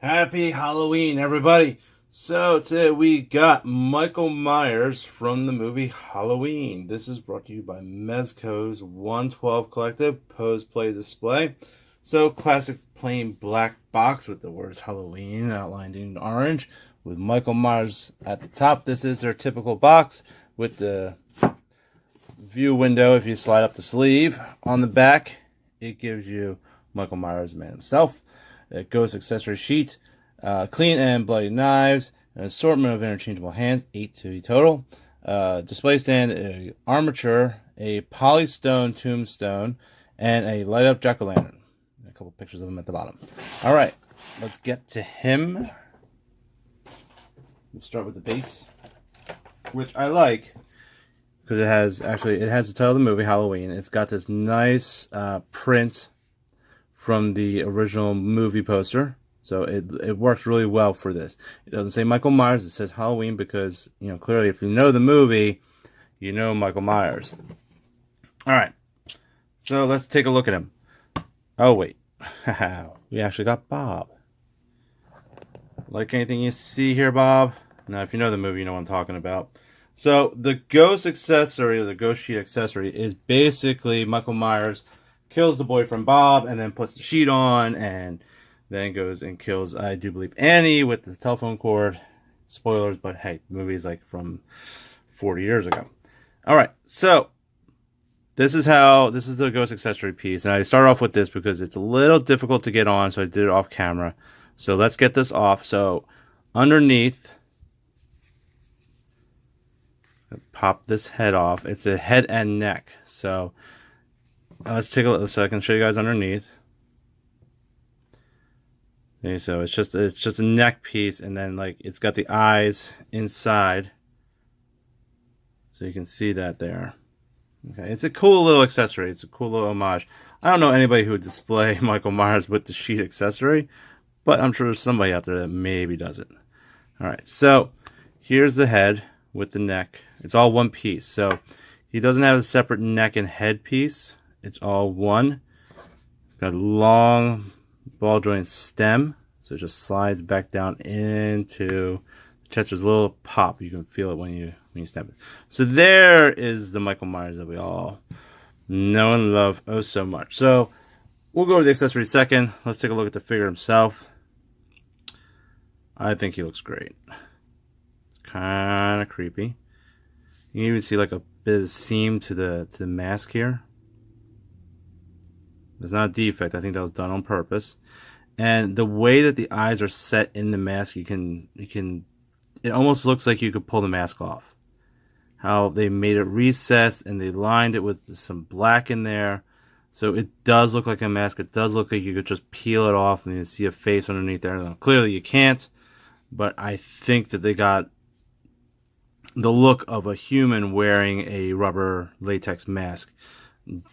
Happy Halloween, everybody. So today we got Michael Myers from the movie Halloween. This is brought to you by Mezco's 112 Collective Pose Play Display. So classic plain black box with the words Halloween outlined in orange with Michael Myers at the top. This is their typical box with the view window if you slide up the sleeve. On the back, it gives you Michael Myers, man himself. A ghost accessory sheet, clean and bloody knives, an assortment of interchangeable hands, 8 to be total, display stand, a armature, a polystone tombstone, and a light up jack-o'-lantern. A couple pictures of him at the bottom. All right, let's get to him. We'll start with the base, which I like because it has the title of the movie Halloween. It's got this nice print from the original movie poster, so it works really well for this. It doesn't say Michael Myers, it says Halloween because, you know, clearly if you know the movie, you know Michael Myers. Alright, so let's take a look at him. Oh wait, we actually got Bob. Like anything you see here, Bob? Now if you know the movie, you know what I'm talking about. So the ghost accessory, or the ghost sheet accessory, is basically Michael Myers kills the boyfriend Bob and then puts the sheet on and then goes and kills, I do believe, Annie with the telephone cord. Spoilers, but hey, the movie is like from 40 years ago. Alright, so this is the ghost accessory piece, and I started off with this because it's a little difficult to get on, so I did it off camera. So let's get this off. So underneath, pop this head off. It's a head and neck. So let's take a look so I can show you guys underneath. Okay, so it's just a neck piece, and then like it's got the eyes inside, so you can see that there. Okay, it's a cool little accessory. It's a cool little homage. I don't know anybody who would display Michael Myers with the sheet accessory, but I'm sure there's somebody out there that maybe does it. All right, so here's the head with the neck. It's all one piece, so he doesn't have a separate neck and head piece. It's all one. It's got a long ball joint stem, so it just slides back down into the chest. There's a little pop. You can feel it when you snap it. So there is the Michael Myers that we all know and love oh so much. So we'll go to the accessory second. Let's take a look at the figure himself. I think he looks great. It's kind of creepy. You can even see like a bit of seam to the mask here. It's not a defect. I think that was done on purpose. And the way that the eyes are set in the mask, it almost looks like you could pull the mask off. How they made it recessed and they lined it with some black in there. So it does look like a mask. It does look like you could just peel it off and you see a face underneath there. Now, clearly you can't, but I think that they got the look of a human wearing a rubber latex mask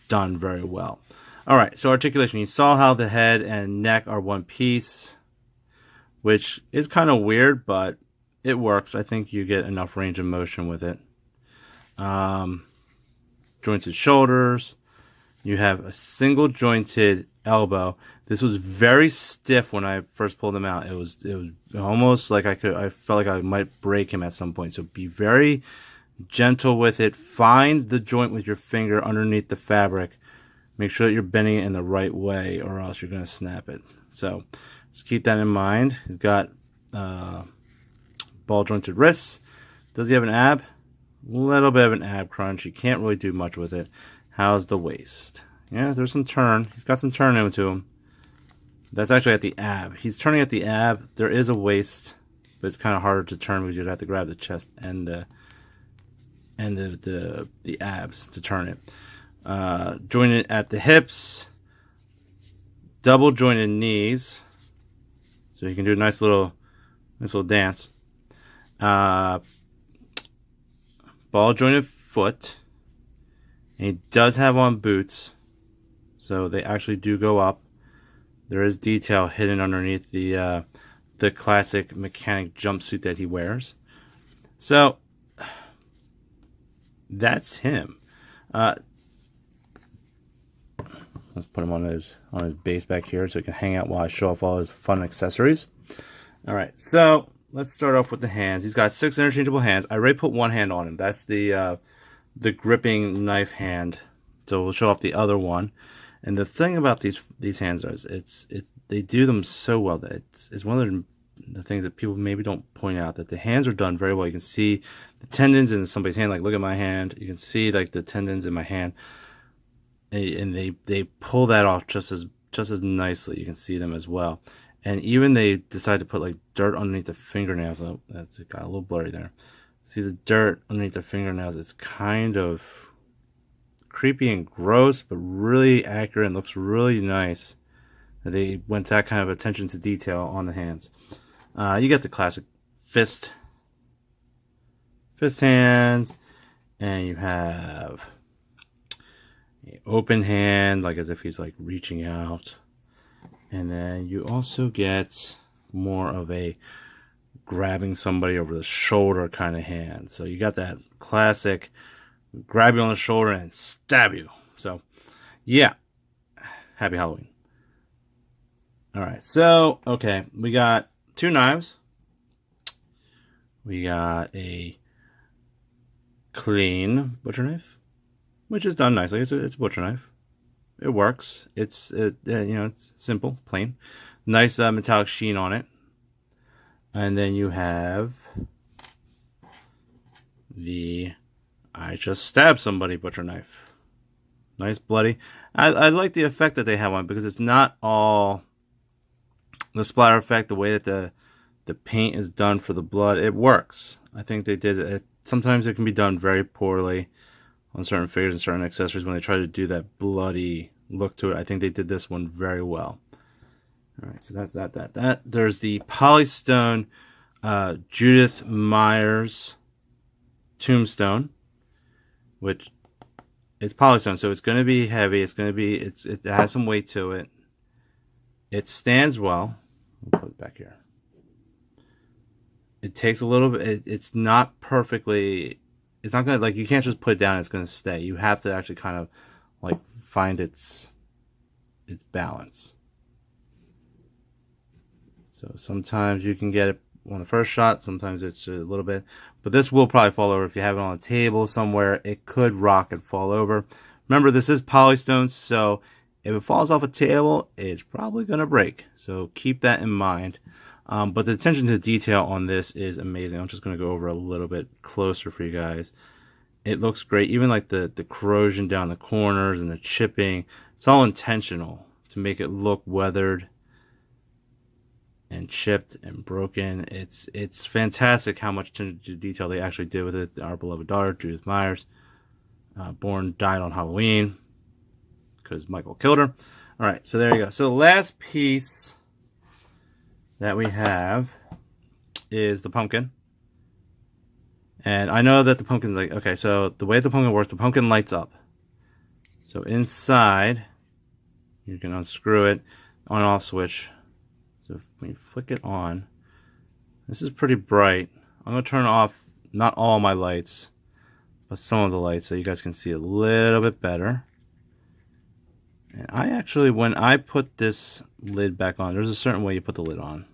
done very well. Alright, so articulation. You saw how the head and neck are one piece, which is kind of weird, but it works. I think you get enough range of motion with it. Jointed shoulders. You have a single jointed elbow. This was very stiff when I first pulled him out. It was almost like I felt like I might break him at some point. So be very gentle with it. Find the joint with your finger underneath the fabric. Make sure that you're bending it in the right way or else you're going to snap it. So just keep that in mind. He's got ball jointed wrists. Does he have an ab? A little bit of an ab crunch. You can't really do much with it. How's the waist? Yeah, there's some turn. He's got some turn into him. That's actually at the ab. He's turning at the ab. There is a waist, but it's kind of harder to turn because you'd have to grab the chest and the abs to turn it. Jointed at the hips, double jointed knees, so you can do a nice little dance. Ball jointed foot, and he does have on boots, so they actually do go up. There is detail hidden underneath the classic mechanic jumpsuit that he wears. So that's him. Let's put him on his base back here so he can hang out while I show off all his fun accessories. All right, so let's start off with the hands. He's got 6 interchangeable hands. I already put one hand on him. That's the gripping knife hand. So we'll show off the other one. And the thing about these hands is they do them so well that it's one of the things that people maybe don't point out, that the hands are done very well. You can see the tendons in somebody's hand. Like, look at my hand. You can see like the tendons in my hand, and they pull that off just as nicely. You can see them as well. And even they decide to put like dirt underneath the fingernails. Oh, that's, it got a little blurry there. See the dirt underneath the fingernails? It's kind of creepy and gross, but really accurate and looks really nice. They went that kind of attention to detail on the hands. You get the classic fist hands, and you have an open hand, like as if he's like reaching out. And then you also get more of a grabbing somebody over the shoulder kind of hand. So you got that classic grab you on the shoulder and stab you. So yeah, happy Halloween. All right, so okay, we got 2 knives. We got a clean butcher knife, which is done nicely. It's a butcher knife. It works. It's simple, plain, nice metallic sheen on it. And then you have the I just stabbed somebody butcher knife. Nice bloody. I like the effect that they have on it, because it's not all the splatter effect, the way that the paint is done for the blood. It works. I think they did it. Sometimes it can be done very poorly on certain figures and certain accessories when they try to do that bloody look to it. I think they did this one very well. All right, so that's that. There's the Polystone Judith Myers Tombstone, which is Polystone, so it's going to be heavy. It's going to be it has some weight to it. It stands well. I'll put it back here. It takes a little bit. It's not perfectly. It's not gonna, like, you can't just put it down and it's gonna stay. You have to actually kind of like find its balance. So sometimes you can get it on the first shot. Sometimes it's a little bit, but this will probably fall over if you have it on a table somewhere. It could rock and fall over. Remember, this is Polystone, so if it falls off a table, it's probably gonna break. So keep that in mind. But the attention to detail on this is amazing. I'm just going to go over a little bit closer for you guys. It looks great. Even like the corrosion down the corners and the chipping. It's all intentional to make it look weathered and chipped and broken. It's fantastic how much attention to detail they actually did with it. Our beloved daughter, Judith Myers, died on Halloween because Michael killed her. All right, so there you go. So the last piece that we have is the pumpkin. And I know that the pumpkin's like, okay, so the way the pumpkin works, the pumpkin lights up. So inside, you can unscrew it, on and off switch. So when you flick it on, this is pretty bright. I'm going to turn off not all my lights, but some of the lights so you guys can see a little bit better. And I actually, when I put this lid back on, there's a certain way you put the lid on.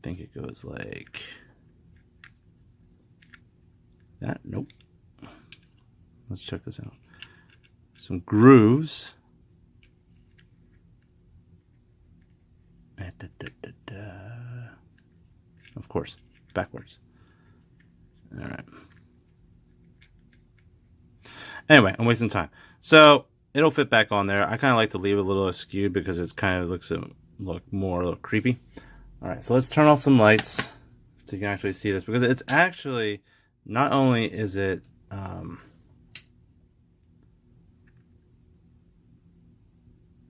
I think it goes like that. Nope. Let's check this out. Some grooves. Of course, backwards. All right. Anyway, I'm wasting time. So it'll fit back on there. I kind of like to leave it a little askew because it's kind of looks more a little creepy. All right, so let's turn off some lights so you can actually see this, because it's actually, not only is it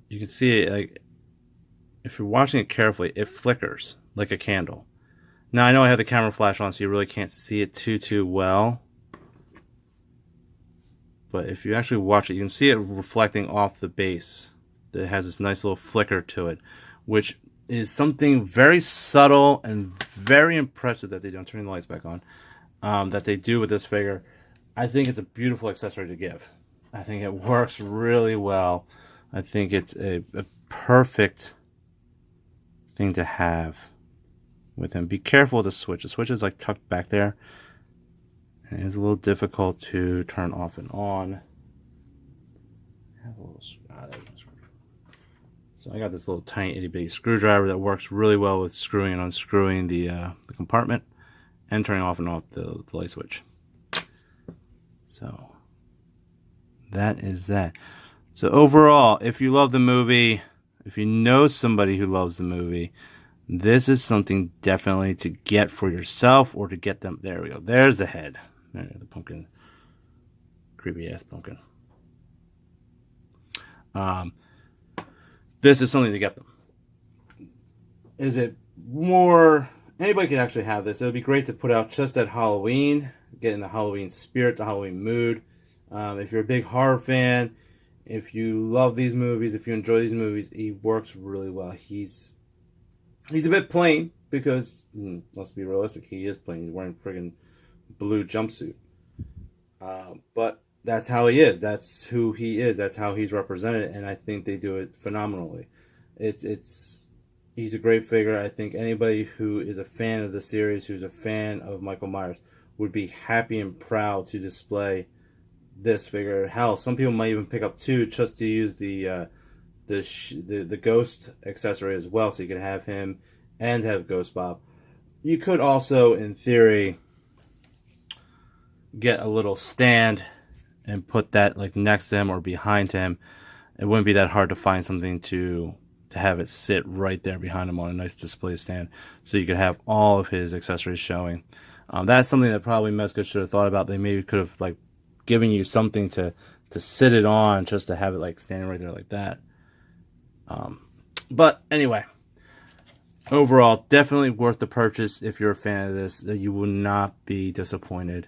you can see it, like, if you're watching it carefully, it flickers like a candle. Now I know I have the camera flash on, so you really can't see it too well. But if you actually watch it, you can see it reflecting off the base. That has this nice little flicker to it, which is something very subtle and very impressive that they do. I'm turning the lights back on. That they do with this figure. I think it's a beautiful accessory to give. I think it works really well. I think it's a perfect thing to have with him. Be careful with the switch. The switch is like tucked back there. And it's a little difficult to turn off and on. So I got this little tiny itty bitty screwdriver that works really well with screwing and unscrewing the compartment and turning off and off the light switch. So that is that. So overall, if you love the movie, if you know somebody who loves the movie, this is something definitely to get for yourself or to get them. There we go. There's the head. There, the pumpkin. Creepy ass pumpkin. This is something to get them. Is it more... Anybody could actually have this. It would be great to put out just at Halloween. Get in the Halloween spirit, the Halloween mood. If you're a big horror fan, if you love these movies, if you enjoy these movies, he works really well. He's a bit plain because, let's be realistic, he is plain. He's wearing a friggin' blue jumpsuit. But that's how he is. That's who he is. That's how he's represented, and I think they do it phenomenally. He's a great figure. I think anybody who is a fan of the series, who's a fan of Michael Myers, would be happy and proud to display this figure. Hell, some people might even pick up two just to use the ghost accessory as well, so you could have him and have Ghost Bob. You could also, in theory, get a little stand and put that like next to him or behind him. It wouldn't be that hard to find something to have it sit right there behind him on a nice display stand, so you could have all of his accessories showing. That's something that probably Mezco should have thought about. They maybe could have like given you something to sit it on, just to have it like standing right there like that. But anyway, overall, definitely worth the purchase if you're a fan of this. You will not be disappointed.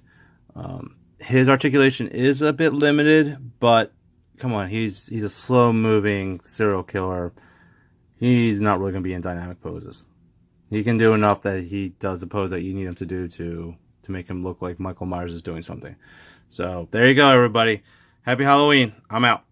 His articulation is a bit limited, but come on, he's a slow-moving serial killer. He's not really going to be in dynamic poses. He can do enough that he does the pose that you need him to do to make him look like Michael Myers is doing something. So there you go, everybody. Happy Halloween. I'm out.